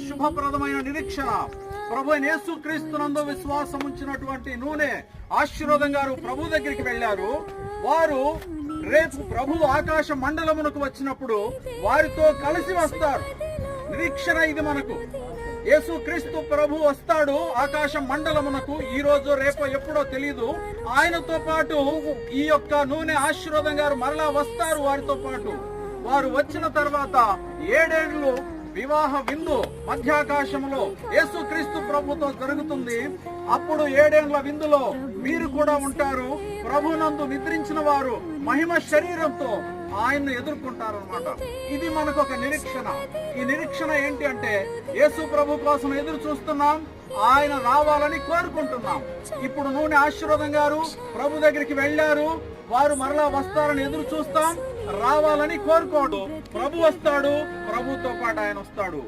శుభప్రదమైన నిరీక్షణ ప్రభు యేసు క్రీస్తునందు విశ్వాసం ఉంచినటువంటి నూనె ఆశీర్వాదం గారు ప్రభు దగ్గరికి వెళ్ళారు. వారు రేపు ప్రభు ఆకాశ మండలమునకు వచ్చినప్పుడు వారితో కలిసి వస్తారు. నిరీక్షణ ఇది మనకు. యేసు క్రీస్తు ప్రభు వస్తాడు ఆకాశ మండలమునకు. ఈ రోజు రేపో ఎప్పుడో తెలియదు. ఆయనతో పాటు ఈ యొక్క నూనె ఆశీర్వాదం గారు మరలా వస్తారు. వారితో పాటు వారు వచ్చిన తర్వాత 7 ఏళ్ళు వివాహ విందు మధ్యాకాశంలో యేసుక్రీస్తు ప్రభుతో జరుగుతుంది. అప్పుడు 7 ఏళ్ల విందులో మీరు కూడా ఉంటారు. ప్రభునందు నిద్రించిన వారు మహిమ శరీరంతో ఆయన్ను ఎదుర్కొంటారన్నమాట. ఇది మనకు ఒక నిరీక్షణ. ఈ నిరీక్షణ ఏంటి అంటే యేసు ప్రభు కోసం ఎదురు చూస్తున్నాం, ఆయన రావాలని కోరుకుంటున్నాం. ఇప్పుడు నూనె ఆశీర్వాదం గారు ప్రభు దగ్గరికి వెళ్ళారు. వారు మరలా వస్తారని ఎదురు చూస్తాం, రావాలని కోరుకోడు. ప్రభు వస్తాడు, ప్రభుతో పాటు ఆయన వస్తాడు.